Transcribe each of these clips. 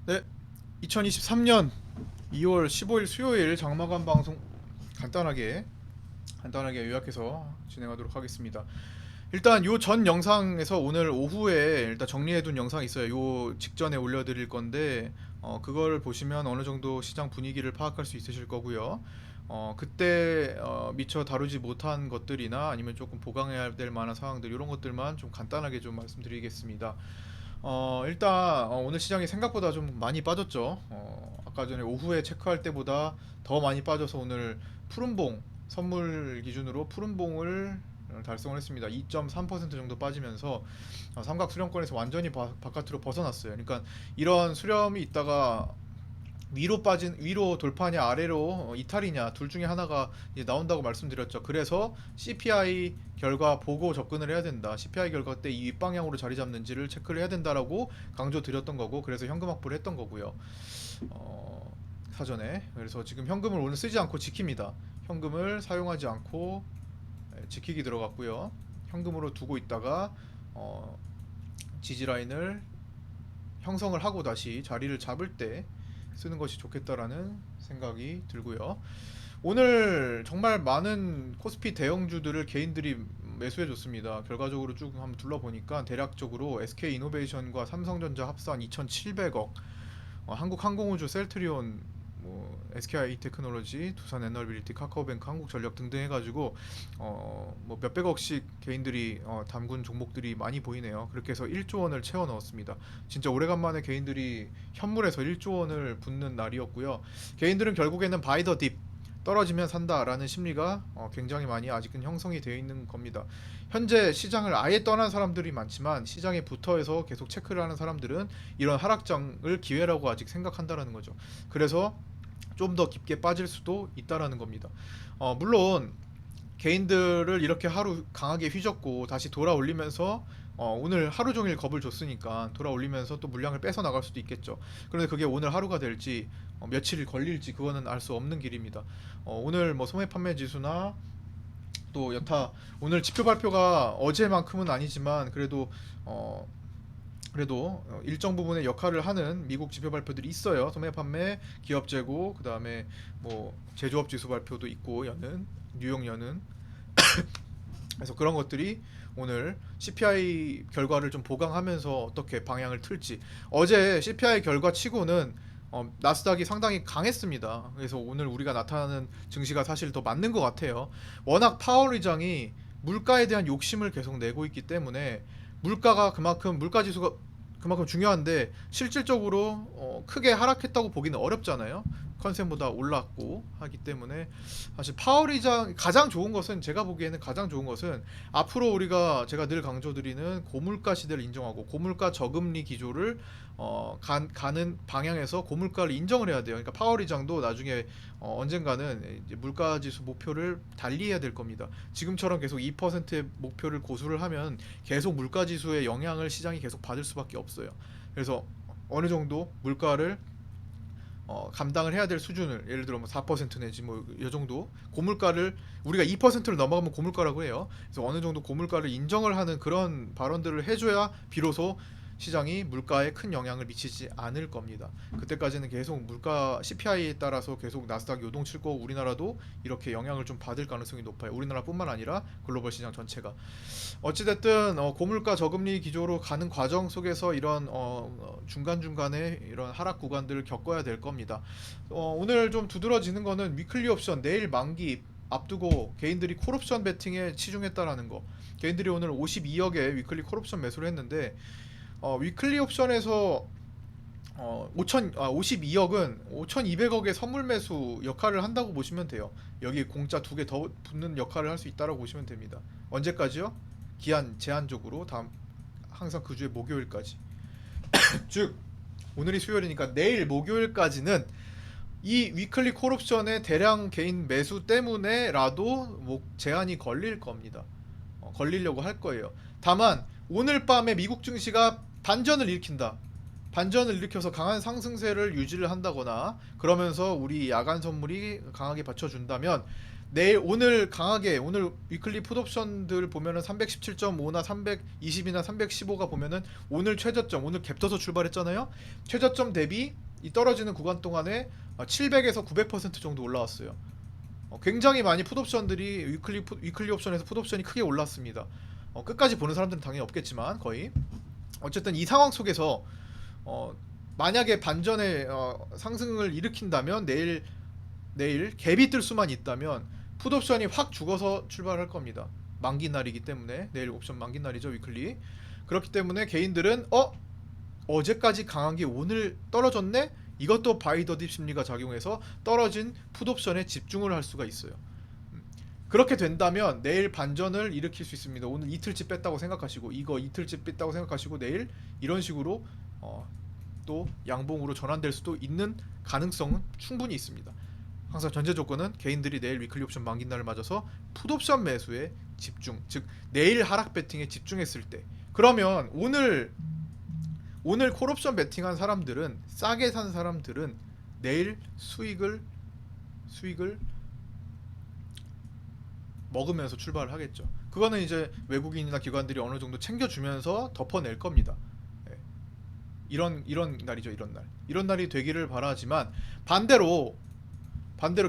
네, 2023년 2월 15일 수요일 장마감 방송 간단하게 요약해서 진행하도록 하겠습니다. 일단 요 전 영상에서 오늘 오후에 일단 정리해둔 영상이 있어요. 요 직전에 올려드릴 건데 그걸 보시면 어느 정도 시장 분위기를 파악할 수 있으실 거고요. 그때 미처 다루지 못한 것들이나 아니면 조금 보강해야 될 만한 상황들 이런 것들만 좀 간단하게 좀 말씀드리겠습니다. 일단 오늘 시장이 생각보다 좀 많이 빠졌죠. 아까 전에 오후에 체크할 때보다 더 많이 빠져서 오늘 푸른봉 선물 기준으로 푸른봉을 달성을 했습니다. 2.3% 정도 빠지면서 삼각 수렴권에서 완전히 바깥으로 벗어났어요. 그러니까 이런 수렴이 있다가 위로 돌파냐 아래로 이탈이냐 둘 중에 하나가 이제 나온다고 말씀드렸죠. 그래서 CPI 결과 보고 접근을 해야 된다. CPI 결과 때 이 윗방향으로 자리 잡는지를 체크를 해야 된다라고 강조드렸던 거고, 그래서 현금 확보를 했던 거고요. 사전에. 그래서 지금 현금을 오늘 쓰지 않고 지킵니다. 현금을 사용하지 않고 지키기 들어갔고요. 현금으로 두고 있다가 지지 라인을 형성을 하고 다시 자리를 잡을 때 쓰는 것이 좋겠다라는 생각이 들고요. 오늘 정말 많은 코스피 대형주들을 개인들이 매수해 줬습니다. 결과적으로 쭉 한번 둘러보니까 대략적으로 SK이노베이션과 삼성전자 합산 2,700억, 한국항공우주, 셀트리온, SKI테크놀로지, 두산에너빌리티, 카카오뱅크, 한국전력 등등 해가지고 뭐 몇백억씩 개인들이 담근 종목들이 많이 보이네요. 그렇게 해서 1조 원을 채워 넣었습니다. 진짜 오래간만에 개인들이 현물에서 1조 원을 붓는 날이었고요. 개인들은 결국에는 바이 더 딥, 떨어지면 산다라는 심리가 굉장히 많이 아직은 형성이 되어 있는 겁니다. 현재 시장을 아예 떠난 사람들이 많지만 시장에 붙어서 계속 체크를 하는 사람들은 이런 하락장을 기회라고 아직 생각한다라는 거죠. 그래서 좀 더 깊게 빠질 수도 있다라는 겁니다. 물론 개인들을 이렇게 하루 강하게 휘젓고 다시 돌아올리면서 오늘 하루 종일 겁을 줬으니까 돌아올리면서 또 물량을 뺏어 나갈 수도 있겠죠. 그런데 그게 오늘 하루가 될지 며칠 걸릴지 그거는 알 수 없는 길입니다. 오늘 뭐 소매 판매 지수나 또 여타 오늘 지표 발표가 어제만큼은 아니지만 그래도 일정 부분의 역할을 하는 미국 지표 발표들이 있어요. 소매 판매, 기업 재고, 그다음에 뭐 제조업 지수 발표도 있고 뉴욕 연은. 그래서 그런 것들이 오늘 CPI 결과를 좀 보강하면서 어떻게 방향을 틀지. 어제 CPI 결과 치고는 나스닥이 상당히 강했습니다. 그래서 오늘 우리가 나타나는 증시가 사실 더 맞는 것 같아요. 워낙 파월 의장이 물가에 대한 욕심을 계속 내고 있기 때문에 물가 지수가 그만큼 중요한데 실질적으로 크게 하락했다고 보기는 어렵잖아요. 컨센보다 올랐고 하기 때문에 사실 파월 의장 가장 좋은 것은, 제가 보기에는 가장 좋은 것은 앞으로 우리가 제가 늘 강조드리는 고물가 시대를 인정하고 고물가 저금리 기조를 가는 방향에서 고물가를 인정을 해야 돼요. 그러니까 파월 의장도 나중에 언젠가는 이제 물가 지수 목표를 달리해야 될 겁니다. 지금처럼 계속 2%의 목표를 고수를 하면 계속 물가 지수의 영향을 시장이 계속 받을 수밖에 없어요. 그래서 어느 정도 물가를 감당을 해야 될 수준을, 예를 들어 뭐 4% 내지 뭐 이 정도 고물가를, 우리가 2%를 넘어가면 고물가라고 해요. 그래서 어느 정도 고물가를 인정을 하는 그런 발언들을 해줘야 비로소 시장이 물가에 큰 영향을 미치지 않을 겁니다. 그때까지는 계속 물가 CPI에 따라서 계속 나스닥 요동칠 거고 우리나라도 이렇게 영향을 좀 받을 가능성이 높아요. 우리나라뿐만 아니라 글로벌 시장 전체가. 어찌됐든 고물가 저금리 기조로 가는 과정 속에서 이런 중간중간에 이런 하락 구간들을 겪어야 될 겁니다. 오늘 좀 두드러지는 거는 위클리 옵션 내일 만기 앞두고 개인들이 콜옵션 베팅에 치중했다라는 거. 개인들이 오늘 52억에 위클리 콜옵션 매수를 했는데 위클리 옵션에서 52억은 5,200억의 선물 매수 역할을 한다고 보시면 돼요. 여기 공짜 두 개 더 붙는 역할을 할 수 있다고 보시면 됩니다. 언제까지요? 기한 제한적으로 다음 항상 그 주에 목요일까지. 즉 오늘이 수요일이니까 내일 목요일까지는 이 위클리 콜옵션의 대량 개인 매수 때문에라도 뭐 제한이 걸릴 겁니다. 걸리려고 할 거예요. 다만 오늘 밤에 미국 증시가 반전을 일으켜서 강한 상승세를 유지를 한다거나 그러면서 우리 야간 선물이 강하게 받쳐준다면 내일 오늘 강하게 오늘 위클리 풋옵션들 보면은 317.5나 320이나 315가 보면은 오늘 최저점 오늘 갭 떠서 출발했잖아요. 최저점 대비 이 떨어지는 구간 동안에 700에서 900% 정도 올라왔어요. 굉장히 많이 풋옵션들이 위클리 옵션에서 풋옵션이 크게 올랐습니다. 끝까지 보는 사람들은 당연히 없겠지만 거의 어쨌든 이 상황 속에서 만약에 반전의 상승을 일으킨다면 내일 갭이 뜰 수만 있다면 풋옵션이 확 죽어서 출발할 겁니다. 만기 날이기 때문에 내일 옵션 만기 날이죠 위클리. 그렇기 때문에 개인들은 어제까지 강한 게 오늘 떨어졌네? 이것도 바이 더 딥 심리가 작용해서 떨어진 풋옵션에 집중을 할 수가 있어요. 그렇게 된다면 내일 반전을 일으킬 수 있습니다. 오늘 이틀치 뺐다고 생각하시고 이거 이틀치 뺐다고 생각하시고 내일 이런 식으로 또 양봉으로 전환될 수도 있는 가능성은 충분히 있습니다. 항상 전제 조건은 개인들이 내일 위클리 옵션 만기 날을 맞아서 풋옵션 매수에 집중, 즉 내일 하락 베팅에 집중했을 때 그러면 오늘 콜옵션 베팅한 사람들은 싸게 산 사람들은 내일 수익을 먹으면서 출발을 하겠죠. 그거는 이제 외국인이나 기관들이 어느 정도 챙겨주면서 덮어낼 겁니다. 예. 이런 날이죠. 이런 날이 되기를 바라지만 반대로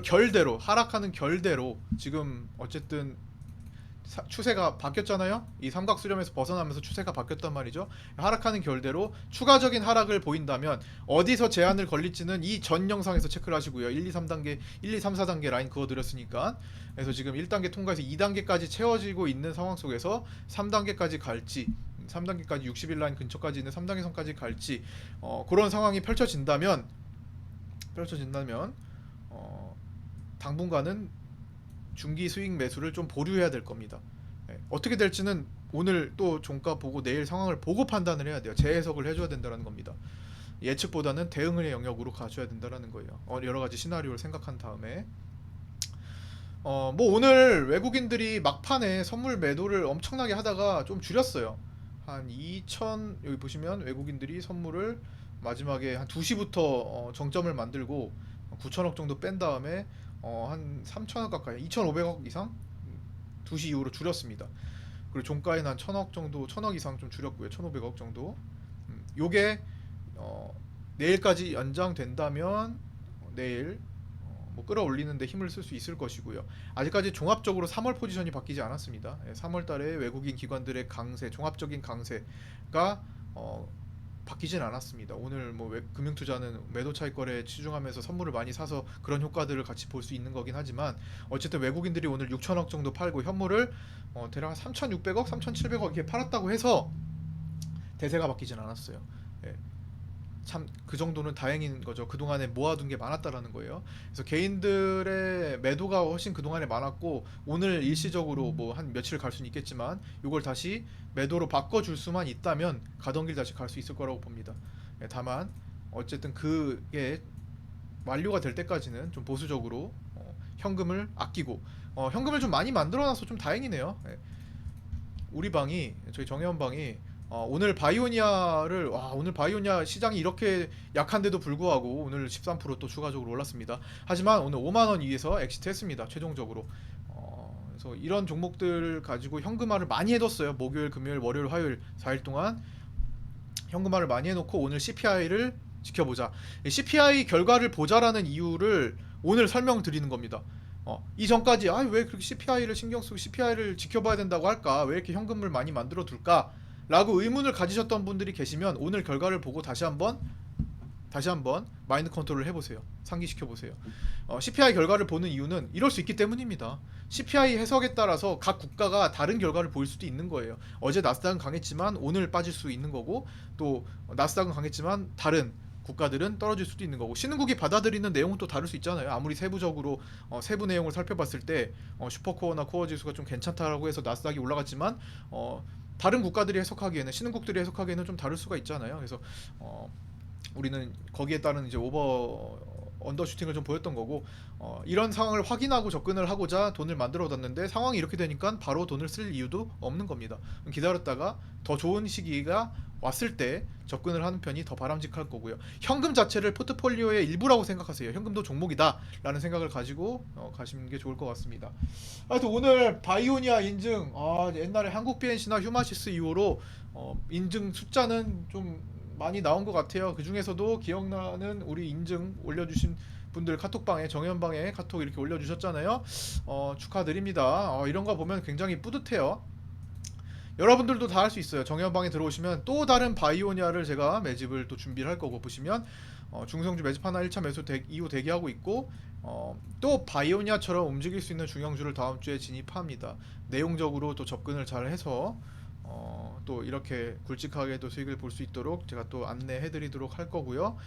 결대로 하락하는 결대로 지금 어쨌든 추세가 바뀌었잖아요. 이 삼각 수렴에서 벗어나면서 추세가 바뀌었단 말이죠. 하락하는 결대로 추가적인 하락을 보인다면 어디서 제한을 걸릴지는 이 전 영상에서 체크를 하시고요. 1, 2, 3단계, 1, 2, 3, 4단계 라인 그어드렸으니까. 그래서 지금 1단계 통과해서 2단계까지 채워지고 있는 상황 속에서 3단계까지 갈지 3단계까지 60일 라인 근처까지 있는 3단계 선까지 갈지 그런 상황이 펼쳐진다면 당분간은 중기 수익 매수를 좀 보류해야 될 겁니다. 어떻게 될지는 오늘 또 종가 보고 내일 상황을 보고 판단을 해야 돼요. 재해석을 해줘야 된다는 겁니다. 예측보다는 대응의 영역으로 가셔야 된다는 거예요. 여러 가지 시나리오를 생각한 다음에 뭐 오늘 외국인들이 막판에 선물 매도를 엄청나게 하다가 좀 줄였어요. 한 2천 여기 보시면 외국인들이 선물을 마지막에 한 2시부터 정점을 만들고 9천억 정도 뺀 다음에 한 3천억 가까이 2,500억 이상 2시 이후로 줄였습니다. 그리고 종가에는 한 1,000억 정도 1,000억 이상 좀 줄였고요. 1,500억 정도. 요게 내일까지 연장된다면 내일 뭐 끌어올리는데 힘을 쓸 수 있을 것이고요. 아직까지 종합적으로 3월 포지션이 바뀌지 않았습니다. 3월 달에 외국인 기관들의 강세, 종합적인 강세가 바뀌진 않았습니다. 오늘 뭐 금융투자는 매도 차익 거래에 치중하면서 선물을 많이 사서 그런 효과들을 같이 볼 수 있는 거긴 하지만 어쨌든 외국인들이 오늘 6천억 정도 팔고 현물을 대략 3,600억, 3,700억 이렇게 팔았다고 해서 대세가 바뀌진 않았어요. 예. 참 그 정도는 다행인 거죠. 그동안에 모아둔 게 많았다라는 거예요. 그래서 개인들의 매도가 훨씬 그동안에 많았고 오늘 일시적으로 뭐 한 며칠 갈 수는 있겠지만 이걸 다시 매도로 바꿔줄 수만 있다면 가던 길 다시 갈 수 있을 거라고 봅니다. 다만 어쨌든 그게 완료가 될 때까지는 좀 보수적으로 현금을 아끼고 현금을 좀 많이 만들어놔서 좀 다행이네요. 우리 방이 저희 정혜원 방이 오늘 바이오니아 시장이 이렇게 약한데도 불구하고 오늘 13%또 추가적으로 올랐습니다. 하지만 오늘 5만 원 위에서 엑시트했습니다. 최종적으로. 그래서 이런 종목들 가지고 현금화를 많이 해뒀어요. 목요일, 금요일, 월요일, 화요일 4일 동안 현금화를 많이 해놓고 오늘 CPI를 지켜보자. CPI 결과를 보자라는 이유를 오늘 설명드리는 겁니다. 이전까지 왜 그렇게 CPI를 신경 쓰고 CPI를 지켜봐야 된다고 할까? 왜 이렇게 현금을 많이 만들어 둘까? 라고 의문을 가지셨던 분들이 계시면 오늘 결과를 보고 다시 한번 마인드 컨트롤을 해보세요. 상기시켜보세요. CPI 결과를 보는 이유는 이럴 수 있기 때문입니다. CPI 해석에 따라서 각 국가가 다른 결과를 보일 수도 있는 거예요. 어제 나스닥은 강했지만 오늘 빠질 수 있는 거고 또 나스닥은 강했지만 다른 국가들은 떨어질 수도 있는 거고 신흥국이 받아들이는 내용은 또 다를 수 있잖아요. 아무리 세부적으로 세부 내용을 살펴봤을 때 슈퍼코어나 코어 지수가 좀 괜찮다라고 해서 나스닥이 올라갔지만 다른 국가들이 해석하기에는 신흥국들이 해석하기에는 좀 다를 수가 있잖아요. 그래서 우리는 거기에 따른 이제 오버 언더슈팅을 좀 보였던 거고 이런 상황을 확인하고 접근을 하고자 돈을 만들어뒀는데 상황이 이렇게 되니까 바로 돈을 쓸 이유도 없는 겁니다. 기다렸다가 더 좋은 시기가 왔을 때 접근을 하는 편이 더 바람직할 거고요. 현금 자체를 포트폴리오의 일부라고 생각하세요. 현금도 종목이다라는 생각을 가지고 가시는 게 좋을 것 같습니다. 하여튼 오늘 바이오니아 인증, 옛날에 한국 BNC나 휴마시스 이후로 인증 숫자는 좀 많이 나온 것 같아요. 그 중에서도 기억나는 우리 인증 올려주신 분들 카톡방에, 정현방에 카톡 이렇게 올려주셨잖아요. 축하드립니다. 이런 거 보면 굉장히 뿌듯해요. 여러분들도 다 할 수 있어요. 정현방에 들어오시면 또 다른 바이오니아를 제가 매집을 또 준비를 할 거고, 보시면 중성주 매집 하나 1차 매수 2호 대기하고 있고, 또 바이오니아처럼 움직일 수 있는 중형주를 다음 주에 진입합니다. 내용적으로 또 접근을 잘 해서 또 이렇게 굵직하게 또 수익을 볼 수 있도록 제가 또 안내해 드리도록 할 거고요.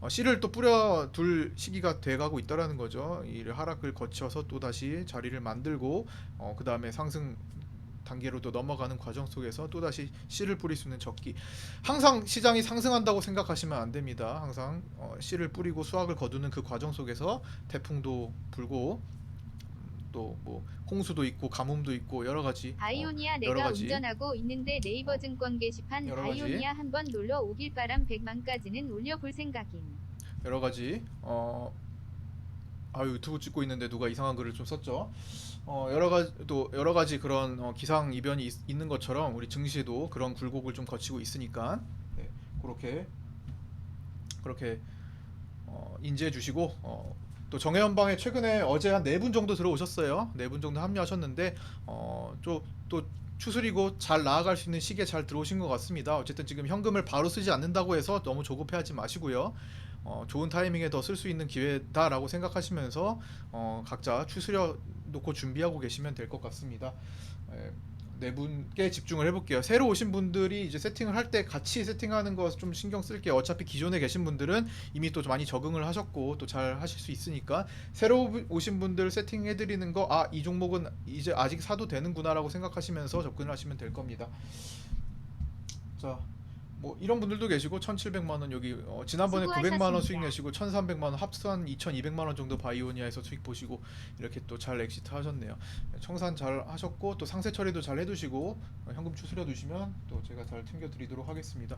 씨를 또 뿌려둘 시기가 돼가고 있다라는 거죠. 이 하락을 거쳐서 또 다시 자리를 만들고, 그 다음에 상승 단계로 또 넘어가는 과정 속에서 또다시 씨를 뿌릴 수 있는 적기. 항상 시장이 상승한다고 생각하시면 안 됩니다. 항상 씨를 뿌리고 수확을 거두는 그 과정 속에서 태풍도 불고, 또 뭐 홍수도 있고 가뭄도 있고 여러 가지, 바이오니아 여러 내가 가지 운전하고 있는데 네이버 증권 게시판 여러 가지 바이오니아 한번 놀러 오길 바람 100만까지는 올려볼 생각임. 여러 가지 유튜브 찍고 있는데 누가 이상한 글을 좀 썼죠. 여러 가지 그런 기상 이변이 있는 것처럼 우리 증시도 그런 굴곡을 좀 거치고 있으니까, 네, 그렇게 인지해 주시고, 또 정해연방에 최근에 어제 한 4분 정도 들어오셨어요. 4분 정도 합류하셨는데 또 추스리고 잘 나아갈 수 있는 시기에 잘 들어오신 것 같습니다. 어쨌든 지금 현금을 바로 쓰지 않는다고 해서 너무 조급해하지 마시고요. 좋은 타이밍에 더 쓸 수 있는 기회다라고 생각하시면서 각자 추스려 놓고 준비하고 계시면 될 것 같습니다. 네 분께 집중을 해볼게요. 새로 오신 분들이 이제 세팅을 할 때 같이 세팅하는 거 좀 신경 쓸게요. 어차피 기존에 계신 분들은 이미 또 많이 적응을 하셨고 또 잘 하실 수 있으니까, 새로 오신 분들 세팅해드리는 거, 이 종목은 이제 아직 사도 되는구나라고 생각하시면서 접근을 하시면 될 겁니다. 자, 뭐 이런 분들도 계시고, 1,700만 원 여기 지난번에 900만 원 수익 내시고 1,300만 원 합산 2,200만 원 정도 바이오니아에서 수익 보시고 이렇게 또 잘 엑시트 하셨네요. 청산 잘 하셨고 또 상세 처리도 잘 해두시고 현금 추스려 두시면 또 제가 잘 챙겨 드리도록 하겠습니다.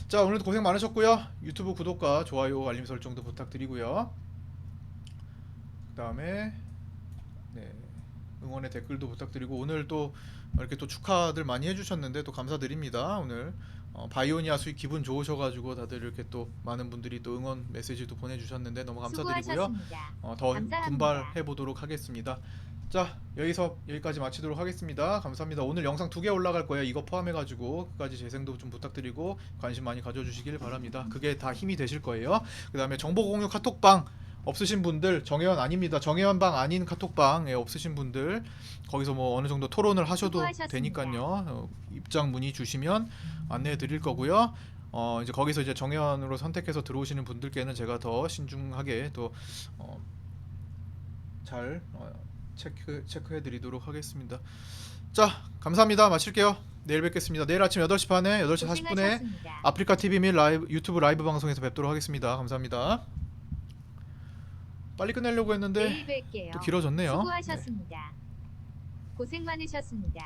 자, 오늘도 고생 많으셨고요. 유튜브 구독과 좋아요 알림 설정도 부탁드리고요. 그다음에 네, 응원의 댓글도 부탁드리고, 오늘 또 이렇게 또 축하들 많이 해주셨는데 또 감사드립니다. 오늘 바이오니아 수익 기분 좋으셔가지고 다들 이렇게 또 많은 분들이 또 응원 메시지도 보내주셨는데 너무 감사드리고요. 수고하셨습니다. 더 감사합니다. 분발해 보도록 하겠습니다. 자, 여기까지 마치도록 하겠습니다. 감사합니다. 오늘 영상 2개 올라갈 거예요. 이거 포함해가지고 끝까지 재생도 좀 부탁드리고 관심 많이 가져주시길 바랍니다. 그게 다 힘이 되실 거예요. 그 다음에 정보 공유 카톡방 없으신 분들, 정혜원 아닙니다. 정혜원방 아닌 카톡방에 없으신 분들, 거기서 뭐 어느 정도 토론을 하셔도 수고하셨습니다. 되니까요. 입장 문의 주시면 안내해 드릴 거고요. 이제 거기서 이제 정혜원으로 선택해서 들어오시는 분들께는 제가 더 신중하게 또 잘 체크해 드리도록 하겠습니다. 자, 감사합니다. 마칠게요. 내일 뵙겠습니다. 내일 아침 8시 반에 8시 40분에 고생하셨습니다. 아프리카 TV 및 유튜브 라이브 방송에서 뵙도록 하겠습니다. 감사합니다. 빨리 끝내려고 했는데 내일 뵐게요. 또 길어졌네요. 네. 수고하셨습니다. 고생 많으셨습니다.